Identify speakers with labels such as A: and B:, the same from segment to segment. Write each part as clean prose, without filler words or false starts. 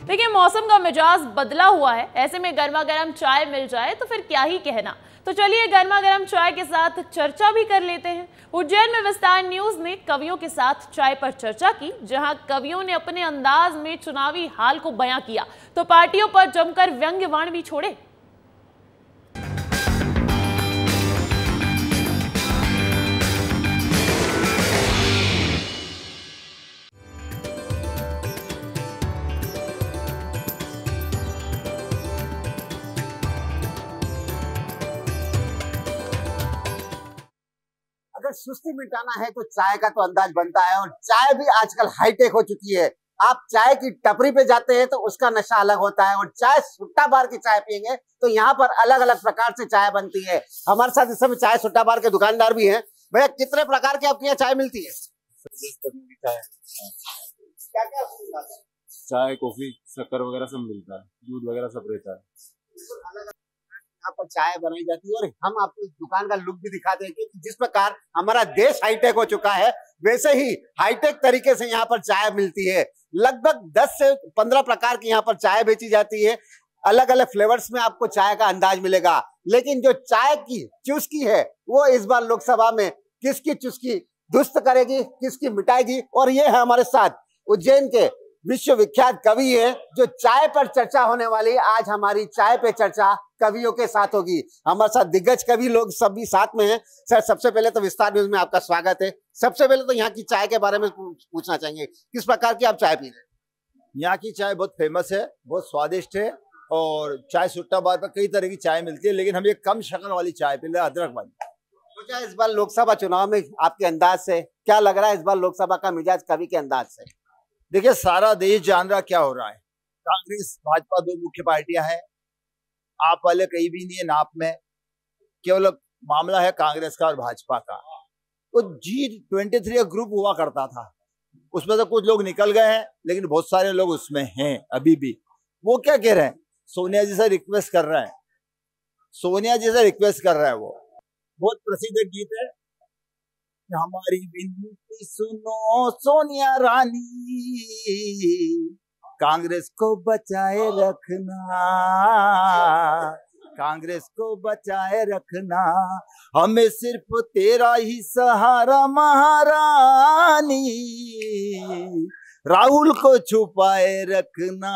A: देखिए, मौसम का मिजाज बदला हुआ है, ऐसे में गर्मा गर्म चाय मिल जाए तो फिर क्या ही कहना। तो चलिए गर्मा गर्म चाय के साथ चर्चा भी कर लेते हैं। उज्जैन में विस्तार न्यूज ने कवियों के साथ चाय पर चर्चा की, जहां कवियों ने अपने अंदाज में चुनावी हाल को बयां किया तो पार्टियों पर जमकर व्यंग्यवाण भी छोड़े।
B: अगर सुस्ती मिटाना है तो चाय का तो अंदाज बनता है, और चाय भी आजकल हाईटेक हो चुकी है। आप चाय की टपरी पे जाते हैं तो उसका नशा अलग होता है, और चाय सुट्टा बार की चाय पियेंगे तो यहाँ पर अलग अलग प्रकार से चाय बनती है। हमारे साथ इस समय चाय सुट्टा बार के दुकानदार भी हैं। भैया, कितने प्रकार की आपके यहाँ चाय मिलती है?
C: चाय,
B: क्या क्या मिलता है?
C: चाय, कॉफी, शक्कर वगैरह सब मिलता है, दूध वगैरह सब रहता है।
B: यहाँ पर चाय बनाई जाती है, और हम आपको इस दुकान का लुक भी दिखाते हैं कि जिस प्रकार हमारा देश हाईटेक हो चुका है, वैसे ही हाईटेक तरीके से यहाँ पर चाय मिलती है। लगभग 10 से 15 प्रकार की यहाँ पर चाय बेची जाती है। अलग अलग फ्लेवर्स में आपको चाय का अंदाज मिलेगा। लेकिन जो चाय की चुस्की है, वो इस बार लोकसभा में किसकी चुस्की दुरुस्त करेगी, किसकी मिटाएगी। और ये है हमारे साथ उज्जैन के विश्वविख्यात कवि है, जो चाय पर चर्चा होने वाली। आज हमारी चाय पे चर्चा कवियों के साथ होगी। हमारे साथ दिग्गज कवि लोग सभी साथ में हैं। सर, सबसे पहले तो विस्तार न्यूज में आपका स्वागत है। सबसे पहले तो यहाँ की चाय के बारे में पूछना चाहेंगे, किस प्रकार की आप चाय पी रहे हैं?
D: यहाँ की चाय बहुत फेमस है, बहुत स्वादिष्ट है, और चाय सुट्टा बार पर कई तरह की चाय मिलती है, लेकिन हम ये कम शक्कर वाली चाय पी रहे हैं, अदरक वाली।
B: तो क्या इस बार लोकसभा चुनाव में आपके अंदाज से क्या लग रहा है, इस बार लोकसभा का मिजाज कवि के अंदाज से?
D: देखिए, सारा देश जान रहा क्या हो रहा है। कांग्रेस भाजपा दो मुख्य पार्टियां हैं। आप वाले कहीं भी नहीं है नाप में, केवल मामला है कांग्रेस का और भाजपा का। तो G23 एक ग्रुप हुआ करता था, उसमें से कुछ लोग निकल गए हैं, लेकिन बहुत सारे लोग उसमें हैं अभी भी। वो क्या कह रहे हैं, सोनिया जी से रिक्वेस्ट कर रहे हैं, सोनिया जी से रिक्वेस्ट कर रहे हैं। वो बहुत प्रसिद्ध गीत है, हमारी विनती सुनो सोनिया रानी, कांग्रेस को बचाए रखना, कांग्रेस को बचाए रखना, हमें सिर्फ तेरा ही सहारा महारानी, राहुल को छुपाए रखना,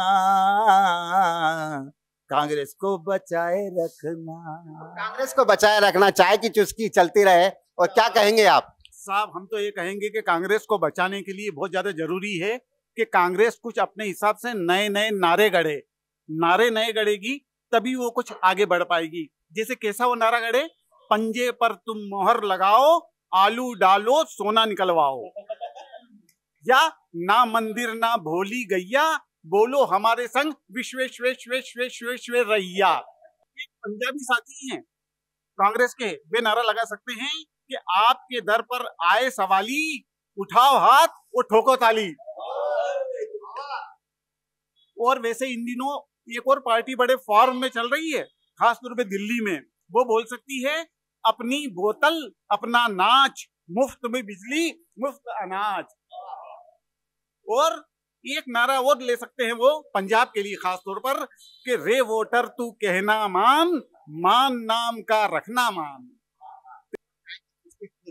D: कांग्रेस को बचाए रखना।
B: कांग्रेस को बचाए रखना, चाय की चुस्की चलती रहे। और क्या कहेंगे आप?
E: साहब, हम तो ये कहेंगे कि कांग्रेस को बचाने के लिए बहुत ज्यादा जरूरी है कि कांग्रेस कुछ अपने हिसाब से नए नए नारे गढ़े। नारे नए गढ़ेगी तभी वो कुछ आगे बढ़ पाएगी। जैसे कैसा वो नारा गढ़े, पंजे पर तुम मोहर लगाओ, आलू डालो सोना निकलवाओ, या ना मंदिर ना भोली गैया, बोलो हमारे संग विश्वेश्वरैया। पंजाबी साथी हैं कांग्रेस के, वे नारा लगा सकते हैं कि आपके दर पर आए सवाली, उठाओ हाथ वो ठोको ताली। और वैसे इन दिनों एक और पार्टी बड़े फॉर्म में चल रही है, खासतौर पे दिल्ली में। वो बोल सकती है, अपनी बोतल अपना नाच, मुफ्त में बिजली मुफ्त अनाज। और एक नारा और ले सकते हैं वो पंजाब के लिए खासतौर पर, कि रे वोटर तू कहना मान, मान नाम का रखना मान।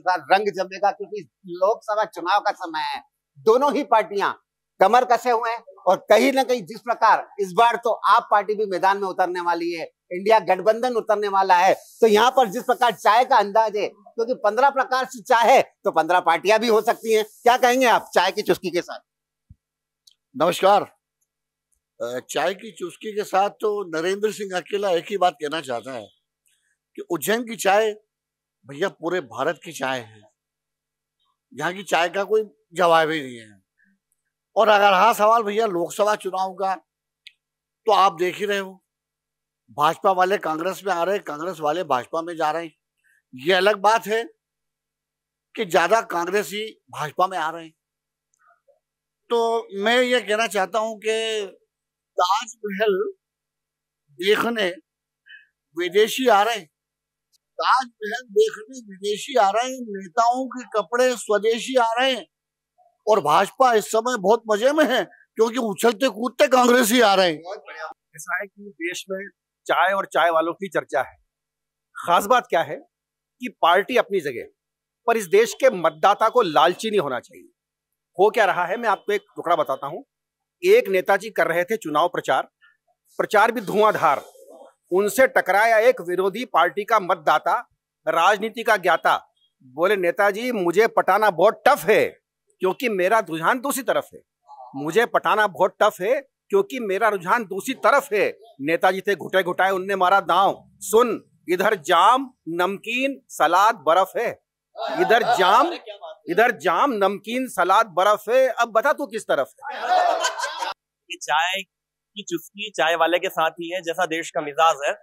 B: रंग जमेगा, क्योंकि लोकसभा चुनाव का समय है। दोनों ही पार्टियां कमर कसे हुए हैं, और कहीं ना कहीं जिस प्रकार इस बार तो आप पार्टी भी मैदान में उतरने वाली है, इंडिया गठबंधन उतरने वाला है। तो यहाँ पर जिस प्रकार चाय का अंदाज है, क्योंकि 15 प्रकार से चाय है तो 15 पार्टियां भी हो सकती हैं। क्या कहेंगे आप चाय की चुस्की के साथ?
F: नमस्कार। चाय की चुस्की के साथ तो नरेंद्र सिंह अकेला एक ही बात कहना चाहता है कि उज्जैन की चाय भैया पूरे भारत की चाय है। यहाँ की चाय का कोई जवाब ही नहीं है। और अगर हाँ सवाल भैया लोकसभा चुनाव का, तो आप देख ही रहे हो, भाजपा वाले कांग्रेस में आ रहे हैं, कांग्रेस वाले भाजपा में जा रहे हैं। ये अलग बात है कि ज्यादा कांग्रेसी भाजपा में आ रहे हैं। तो मैं ये कहना चाहता हूं कि ताजमहल देखने विदेशी आ रहे हैं, ताजमहल देखने विदेशी आ रहे हैं, नेताओं के कपड़े स्वदेशी आ रहे हैं। और भाजपा इस समय बहुत मजे में है क्योंकि उछलते कूदते कांग्रेस ही आ रहे हैं।
G: ऐसा है कि देश में चाय और चाय वालों की चर्चा है। खास बात क्या है कि पार्टी अपनी जगह, पर इस देश के मतदाता को लालची नहीं होना चाहिए। हो क्या रहा है, मैं आपको एक टुकड़ा बताता हूं। एक नेताजी कर रहे थे चुनाव प्रचार भी धुआंधार। उनसे टकराया एक विरोधी पार्टी का मतदाता, राजनीति का ज्ञाता। बोले, नेताजी मुझे पटाना बहुत टफ है क्योंकि मेरा रुझान दूसरी तरफ है। मुझे पटाना बहुत टफ है क्योंकि मेरा रुझान दूसरी तरफ है। नेताजी थे घुटे घुटाए, उनने मारा दांव। सुन, इधर जाम नमकीन सलाद बर्फ है, इधर जाम नमकीन सलाद बर्फ है। अब बता तू किस तरफ है।
H: चाय की चुस्की चाय वाले के साथ ही है, जैसा देश का मिजाज है।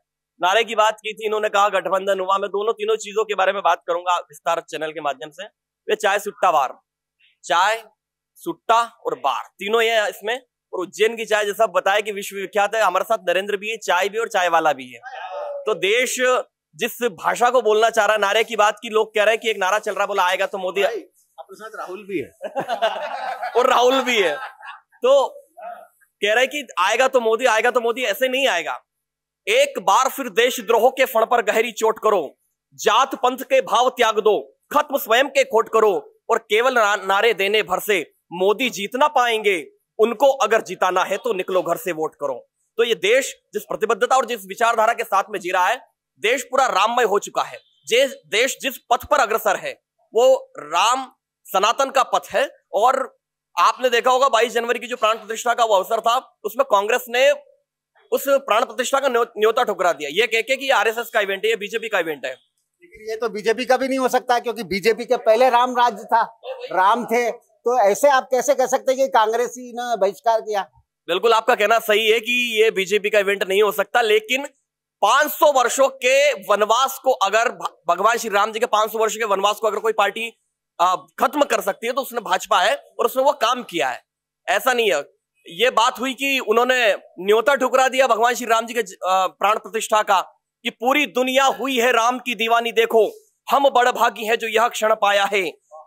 H: नारे की बात की थी, इन्होंने कहा गठबंधन हुआ। मैं तीनों चीजों के बारे में बात करूंगा विस्तार चैनल के माध्यम से। वे चाय सुट्टा बार, चाय सुट्टा और बार तीनों ये है इसमें। और उज्जैन की चाय जैसा बताया कि विश्व विख्यात है। हमारे साथ नरेंद्र भी है, चाय भी और चाय वाला भी है। तो देश जिस भाषा को बोलना चाह रहा है, नारे की बात की, लोग कह रहे हैं कि एक नारा चल रहा, बोला आएगा तो मोदी।
G: अपने साथ राहुल भी है
H: और राहुल भी है। तो कह रहे हैं कि आएगा तो मोदी, आएगा तो मोदी। ऐसे नहीं आएगा। एक बार फिर देशद्रोह के फण पर गहरी चोट करो, जात पंथ के भाव त्याग दो, खत्म स्वयं के खोट करो, और केवल नारे देने भर से मोदी जीत ना पाएंगे। उनको अगर जिताना है तो निकलो घर से वोट करो। तो ये देश जिस प्रतिबद्धता और जिस विचारधारा के साथ में जी रहा है, देश पूरा राममय हो चुका है। देश जिस पथ पर अग्रसर है वो राम सनातन का पथ है। और आपने देखा होगा 22 जनवरी की जो प्राण प्रतिष्ठा का वो अवसर था, उसमें कांग्रेस ने उस प्राण प्रतिष्ठा का न्योता ठुकरा दिया, ये कह के कि आरएसएस का इवेंट है, ये बीजेपी का इवेंट है।
B: लेकिन ये तो बीजेपी का भी नहीं हो सकता, क्योंकि बीजेपी के पहले राम राज्य था, राम थे। तो ऐसे आप कैसे कह सकते हैं कि कांग्रेसी ने बहिष्कार किया?
H: बिल्कुल आपका कहना सही है कि ये बीजेपी का इवेंट नहीं हो सकता, लेकिन 500 वर्षों के वनवास को, अगर भगवान श्री राम जी के 500 वर्ष के वनवास को अगर कोई पार्टी खत्म कर सकती है तो उसने भाजपा है, और उसने वो काम किया है। ऐसा नहीं है ये बात हुई कि उन्होंने न्योता ठुकरा दिया भगवान श्री राम जी के प्राण प्रतिष्ठा का, कि पूरी दुनिया हुई है राम की दीवानी, देखो हम बड़ भागी हैं जो यह क्षण पाया है।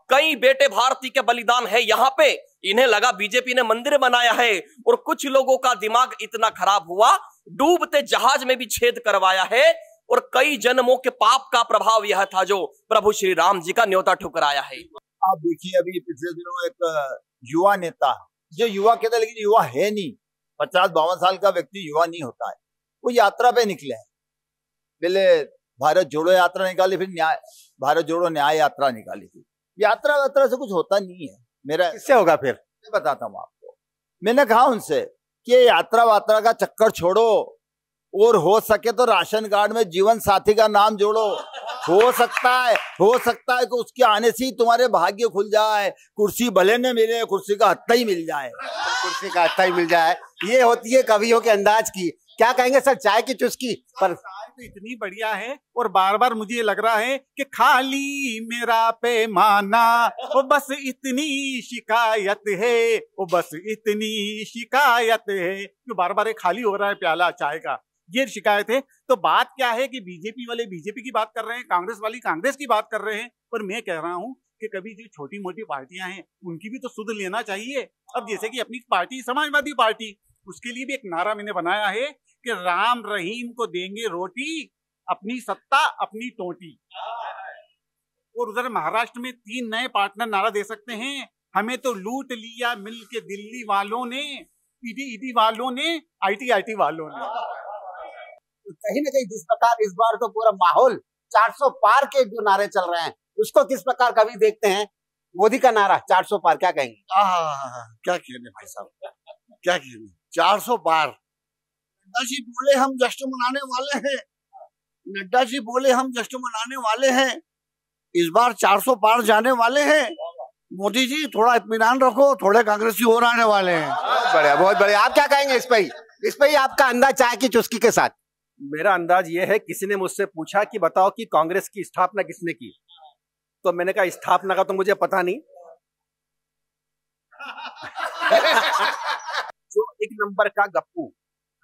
H: कई बेटे भारती के बलिदान है यहाँ पे, इन्हें लगा बीजेपी ने मंदिर बनाया है। और कुछ लोगों का दिमाग इतना खराब हुआ, डूबते जहाज में भी छेद करवाया है। और कई जन्मों के पाप का प्रभाव यह था जो प्रभु श्री राम जी का न्योता ठुकराया है।
D: आप देखिए, अभी पिछले दिनों एक युवा नेता, जो युवा कहता है लेकिन युवा है नहीं, 50-52 साल का व्यक्ति युवा नहीं होता है, वो यात्रा पे निकले हैं। पहले भारत जोड़ो यात्रा निकाली, फिर भारत जोड़ो न्याय यात्रा निकाली थी। यात्रा से कुछ होता नहीं है। मेरा
B: किससे होगा फिर?
D: मैं बताता हूँ आपको। मैंने कहा उनसे कि यात्रा वात्रा का चक्कर छोड़ो, और हो सके तो राशन कार्ड में जीवन साथी का नाम जोड़ो। हो सकता है कि उसके आने से ही तुम्हारे भाग्य खुल जाए। कुर्सी भले न मिले, कुर्सी का हत्था ही मिल जाए,
B: कुर्सी का हत्था ही मिल जाए। ये होती है कवियों के अंदाज की। क्या कहेंगे सर, चाय की चुस्की पर?
E: तो इतनी बढ़िया है, और बार बार मुझे लग रहा है कि खाली मेरा पैमाना, वो बस इतनी शिकायत है, वो बस इतनी शिकायत है। तो बार बार खाली हो रहा है प्याला चाय का, ये शिकायत है। तो बात क्या है कि बीजेपी वाले बीजेपी की बात कर रहे हैं, कांग्रेस वाली कांग्रेस की बात कर रहे हैं। पर मैं कह रहा हूं कि कभी जो छोटी मोटी पार्टियां हैं उनकी भी तो सुध लेना चाहिए। अब जैसे कि अपनी पार्टी समाजवादी पार्टी, उसके लिए भी एक नारा मैंने बनाया है कि राम रहीम को देंगे रोटी, अपनी सत्ता अपनी टोटी। और उधर महाराष्ट्र में 3 नए पार्टनर नारा दे सकते हैं, हमें तो लूट लिया मिल के दिल्ली वालों ने, ईडी वालों ने, आईटी वालों ने।
B: कहीं ना कहीं जिस प्रकार इस बार तो पूरा माहौल 400 पार के जो नारे चल रहे हैं, उसको किस प्रकार कभी देखते हैं? मोदी का नारा 400 पार, क्या कहेंगे?
F: क्या कहने भाई साहब, क्या कहने, 400 पार। नड्डा जी बोले हम जश्न मनाने वाले हैं, नड्डा जी बोले हम जश्न मनाने वाले हैं, इस बार 400 पार जाने वाले हैं। मोदी जी थोड़ा इत्मीनान रखो, थोड़े कांग्रेसी और आने वाले हैं।
B: बहुत बढ़िया। आप क्या कहेंगे इस पे ही आपका अंदाज चाय की चुस्की के साथ?
G: मेरा अंदाज ये है, किसी ने मुझसे पूछा कि बताओ कि कांग्रेस की स्थापना किसने की, तो मैंने कहा स्थापना का तो मुझे पता नहीं। जो 1 नंबर का गप्पू,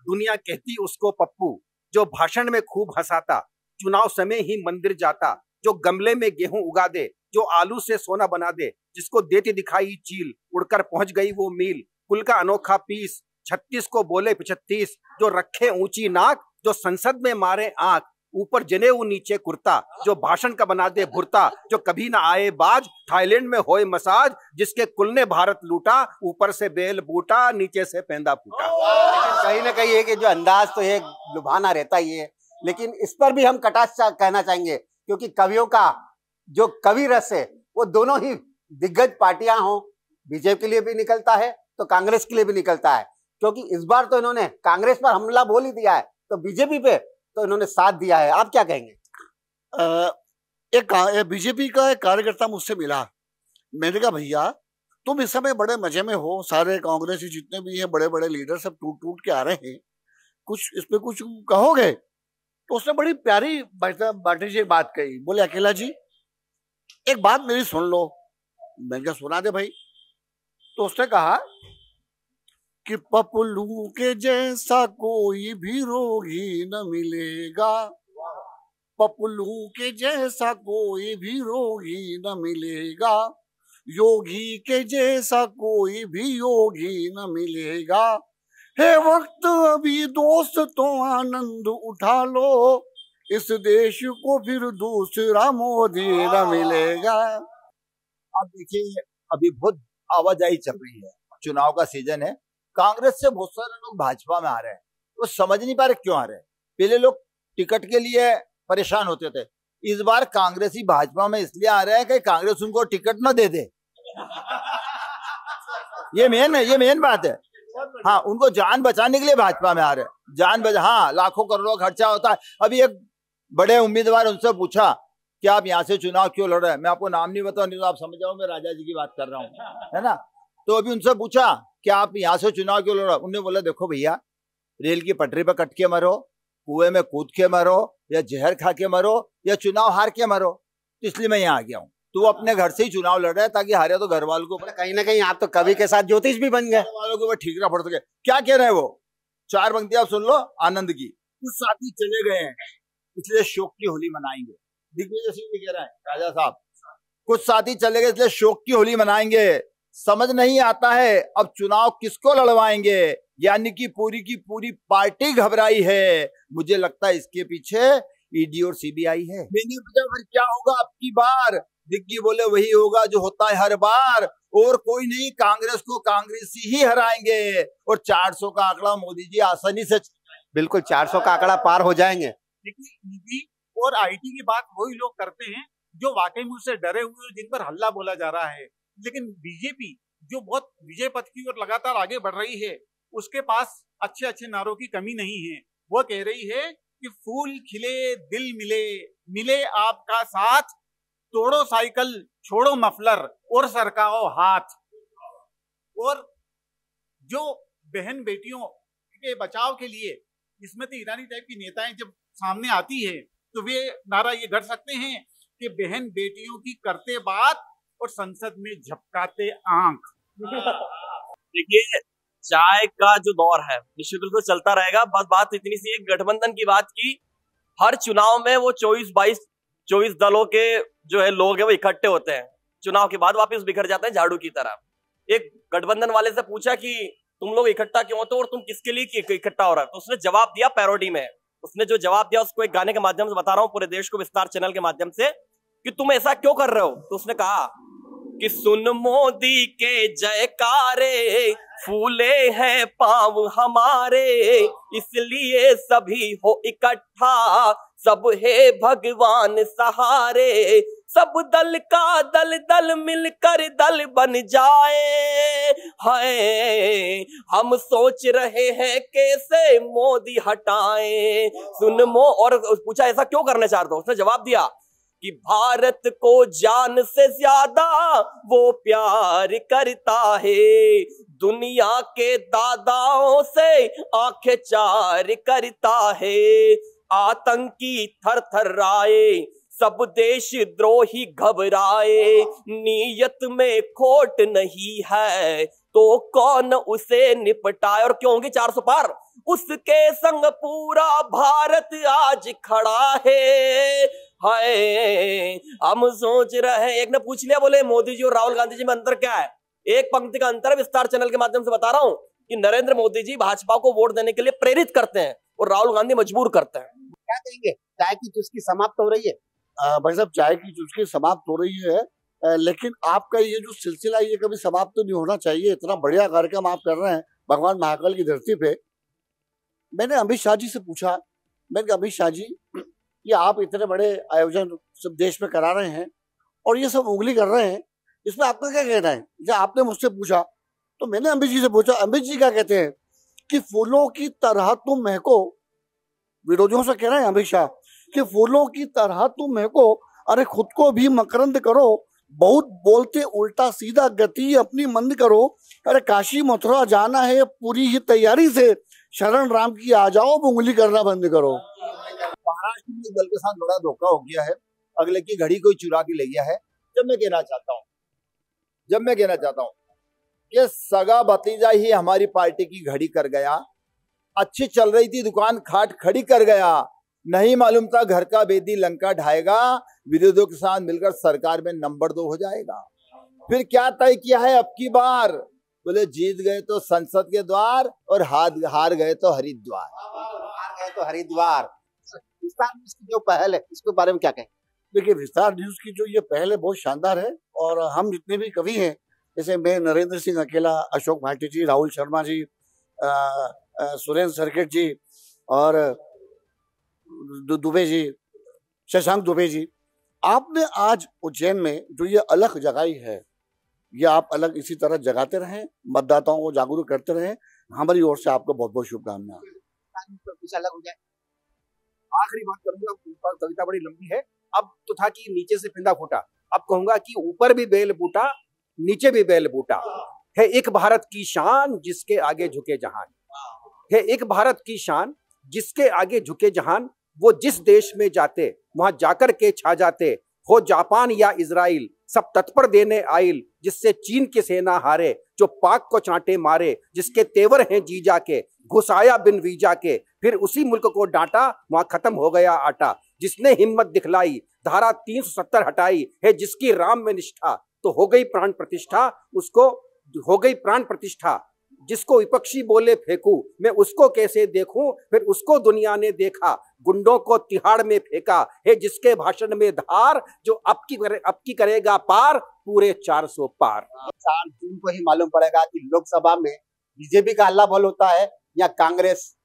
G: दुनिया कहती उसको पप्पू, जो भाषण में खूब हंसाता, चुनाव समय ही मंदिर जाता, जो गमले में गेहूं उगा दे, जो आलू से सोना बना दे, जिसको देती दिखाई चील, उड़कर पहुंच गई वो मील, कुल का अनोखा पीस, 36 को बोले 35, जो रखे ऊंची नाक, जो संसद में मारे आंख, ऊपर जनेऊ नीचे कुर्ता, जो भाषण का बना दे भुरता, जो कभी ना आए बाज, थाईलैंड में होए मसाज, जिसके कुल ने भारत लूटा, ऊपर से बेल बूटा, नीचे से पेंदा फूटा।
B: कहीं ना कहीं है कि जो अंदाज तो ये लुभाना रहता ही है, लेकिन इस पर भी हम कटाक्ष कहना चाहेंगे, क्योंकि कवियों का जो कवि रस है वो दोनों ही दिग्गज पार्टियां हों, बीजेपी के लिए भी निकलता है तो कांग्रेस के लिए भी निकलता है, क्योंकि इस बार तो इन्होंने कांग्रेस पर हमला बोल ही दिया है, तो बीजेपी पे तो इन्होंने साथ दिया है। आप क्या कहेंगे?
F: एक बीजेपी का एक कार्यकर्ता मुझसे मिला, मैंने कहा भैया तुम इस समय बड़े मजे में हो, सारे कांग्रेसी जितने भी हैं बड़े बड़े लीडर सब टूट टूट के आ रहे हैं, कुछ इस पे कुछ कहोगे? तो उसने बड़ी प्यारी बाटी जी बात कही, बोले अकेला जी एक बात मेरी सुन लो। मैंने कहा सुना दे भाई। तो उसने कहा कि पपलू के जैसा कोई भी रोगी न मिलेगा, पपलू के जैसा कोई भी रोगी न मिलेगा, योगी के जैसा कोई भी योगी न मिलेगा, है वक्त अभी दोस्त तो आनंद उठा लो, इस देश को फिर दूसरा मोदी न मिलेगा।
D: आप देखिए अभी बहुत आवाजाही चल रही है, चुनाव का सीजन है, कांग्रेस से बहुत सारे लोग भाजपा में आ रहे हैं, वो समझ नहीं पा रहे क्यों आ रहे हैं। पहले लोग टिकट के लिए परेशान होते थे, इस बार कांग्रेसी भाजपा में इसलिए आ रहे हैं कि कांग्रेस उनको टिकट न दे दे। ये मेन बात है। हाँ, उनको जान बचाने के लिए भाजपा में आ रहे हैं, जान बचा। हाँ, लाखों करोड़ों खर्चा होता है। अभी एक बड़े उम्मीदवार उनसे पूछा कि आप यहाँ से चुनाव क्यों लड़ रहे हैं, मैं आपको नाम नहीं बताऊं, नहीं तो आप समझ जाओ मैं राजा जी की बात कर रहा हूँ, है ना। तो अभी उनसे पूछा कि आप यहाँ से चुनाव क्यों लड़ रहे हो, उन्होंने बोला देखो भैया, रेल की पटरी पर कट के मरो, कुएं में कूद के मरो, या जहर खा के मरो, या चुनाव हार के मरो, तो इसलिए मैं यहाँ आ गया हूँ। तो वो अपने घर से ही चुनाव लड़ रहा है ताकि हारे तो घर वालों को,
B: कहीं ना कहीं आप तो कवि के साथ ज्योतिष भी बन गए,
D: वालों को ठीक ना पड़ सके। क्या कह रहे हैं वो, 4 पंक्ति आप सुन लो आनंद की। कुछ साथी चले गए हैं इसलिए शोक की होली मनाएंगे, दिग्विजय सिंह भी कह रहा है राजा साहब, कुछ साथी चले गए इसलिए शोक की होली मनाएंगे, समझ नहीं आता है अब चुनाव किसको लड़वाएंगे, यानी कि पूरी की पूरी पार्टी घबराई है, मुझे लगता है इसके पीछे ईडी और सीबीआई है। मैंने पूछा फिर क्या होगा अब की बार, दिग्गी बोले वही होगा जो होता है हर बार, और कोई नहीं, कांग्रेस को कांग्रेसी ही हराएंगे, और 400 का आंकड़ा मोदी जी आसानी से,
B: बिल्कुल 400 का आंकड़ा पार हो जाएंगे।
E: लेकिन ईडी और आईटी की बात वही लोग करते हैं जो वाकई में उससे डरे हुए, जिन पर हल्ला बोला जा रहा है। लेकिन बीजेपी जो बहुत विजय पथ की ओर लगातार आगे बढ़ रही है, उसके पास अच्छे अच्छे नारों की कमी नहीं है। वो कह रही है कि फूल खिले दिल मिले, मिले आपका साथ, तोड़ो साइकिल छोड़ो मफलर और सरकाओ हाथ। और जो बहन बेटियों के बचाव के लिए स्मृति ईरानी टाइप की नेताएं जब सामने आती है, तो वे नारा ये कर सकते हैं कि बहन बेटियों की करते बात और संसद में झपकाते आंख।
H: देखिए, चाय का जो दौर है निश्चित रूप से चलता रहेगा। बस बात इतनी सी, एक गठबंधन की बात की, हर चुनाव में वो 24 दलों के जो है लोग हैं वो इकट्ठे होते हैं, चुनाव के बाद वापस बिखर जाते हैं झाड़ू की तरह। एक गठबंधन वाले से पूछा कि तुम लोग इकट्ठा क्यों होते हो और तुम किसके लिए इकट्ठा हो रहा है, तो उसने जवाब दिया पैरोडी में। उसने जो जवाब दिया उसको एक गाने के माध्यम से बता रहा हूं पूरे देश को, विस्तार चैनल के माध्यम से, कि तुम ऐसा क्यों कर रहे हो। तो उसने कहा कि सुन मोदी के जयकारे, फूले हैं पांव हमारे, इसलिए सभी हो इकट्ठा, सब है भगवान सहारे, सब दल का दल दल मिलकर दल बन जाए, हाय हम सोच रहे हैं कैसे मोदी हटाएं, सुन और पूछा ऐसा क्यों करना चाहते हो, उसने जवाब दिया कि भारत को जान से ज्यादा वो प्यार करता है, दुनिया के दादाओं से आंखें चार करता है, आतंकी थर थर्राए, सब देशद्रोही घबराए, नीयत में खोट नहीं है तो कौन उसे निपटाए। और क्यों होंगे 400 पार, उसके संग पूरा भारत आज खड़ा है, हाय हम सोच रहे हैं। एक ने पूछ लिया, बोले मोदी जी और राहुल गांधी जी में अंतर क्या है, एक पंक्ति का अंतर विस्तार चैनल के माध्यम से बता रहा हूं कि नरेंद्र मोदी जी भाजपा को वोट देने के लिए प्रेरित करते हैं और राहुल गांधी मजबूर करते हैं।
B: क्या कहेंगे, चाय की चुस्की समाप्त हो रही है?
F: भाई साहब, चाय की चुस्की समाप्त हो रही है, लेकिन आपका ये जो सिलसिला ये कभी समाप्त तो नहीं होना चाहिए। इतना बढ़िया कार्यक्रम आप कर रहे हैं भगवान महाकाल की धरती पे। मैंने अमित शाह जी से पूछा, मैंने कहा अमित शाह जी, ये आप इतने बड़े आयोजन सब देश में करा रहे हैं और ये सब उंगली कर रहे हैं, इसमें आपका क्या कहना है? जब आपने मुझसे पूछा तो मैंने अमित जी से पूछा, अमित जी क्या कहते हैं कि फूलों की तरह तुम महको। विरोधियों से कह रहे हैं अमित शाह कि फूलों की तरह तुम महको, अरे खुद को भी मकरंद करो, बहुत बोलते उल्टा सीधा गति अपनी मंद करो, अरे काशी मथुरा जाना है पूरी ही तैयारी से, शरण राम की आ जाओ, उंगली करना बंद करो।
D: महाराष्ट्र में दल के साथ बड़ा धोखा हो गया है, अगले की घड़ी कोई चुरा के ले गया है। जब मैं कहना चाहता हूँ कि सगा भतीजा ही हमारी पार्टी की घड़ी कर गया, अच्छी चल रही थी दुकान खाट खड़ी कर गया, नहीं मालूम था घर का बेदी लंका ढाएगा, विरोधियों के साथ मिलकर सरकार में नंबर 2 हो जाएगा। फिर क्या तय किया है अब की बार? बोले जीत गए तो संसद के द्वार और हार गए तो
B: हरिद्वार। विस्तार न्यूज की जो पहल है इसके बारे में क्या कहें?
F: देखिए, विस्तार न्यूज की जो ये पहल है बहुत शानदार है, और हम जितने भी कवि हैं, जैसे मैं, नरेंद्र सिंह अकेला, अशोक भाटी जी, राहुल शर्मा जी, सुरेंद्र सरकेट जी और दुबे जी, शशांक दुबे जी, आपने आज उज्जैन में जो ये अलग जगाई है, ये आप अलग इसी तरह जगाते रहें, मतदाताओं को जागरूक करते रहें। हमारी ओर से आपको बहुत बहुत शुभकामनाएं।
B: अलग हो जाए।
G: आखिरी बात करूंगा, कविता बड़ी लंबी है। अब तो था कि नीचे से फिंदा फूटा, अब कहूंगा कि ऊपर भी बेल बूटा, नीचे भी बेल बूटा है। एक भारत की शान जिसके आगे झुके जहान, है एक भारत की शान जिसके आगे झुके जहान। वो जिस देश में जाते वहां जाकर के छा जाते, हो जापान या इजराइल सब तत्पर देने आइल। जिससे चीन की सेना हारे, जो पाक को चांटे मारे, जिसके तेवर हैं जी जाके, घुसाया बिन वीजा के, फिर उसी मुल्क को डांटा वहां खत्म हो गया आटा। जिसने हिम्मत दिखलाई धारा 370 हटाई, है जिसकी राम में निष्ठा, तो हो गई प्राण प्रतिष्ठा, उसको हो गई प्राण प्रतिष्ठा। जिसको विपक्षी बोले फेंकू, मैं उसको कैसे देखूं, फिर उसको दुनिया ने देखा, गुंडों को तिहाड़ में फेंका। है जिसके भाषण में धार, जो अब की करेगा पार, पूरे 400 पार।
B: 4 जून को ही मालूम पड़ेगा कि लोकसभा में बीजेपी का हल्ला बोल होता है या कांग्रेस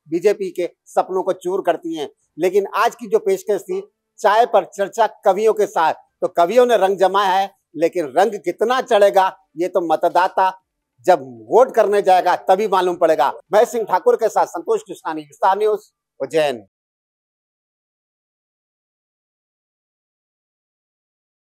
B: बीजेपी के सपनों को चूर करती है। लेकिन आज की जो पेशकश थी चाय पर चर्चा कवियों के साथ, तो कवियों ने रंग जमाया है, लेकिन रंग कितना चढ़ेगा ये तो मतदाता जब वोट करने जाएगा तभी मालूम पड़ेगा। मैं सिंह ठाकुर के साथ संतोष कृष्णानी, विस्तार न्यूज, उज्जैन।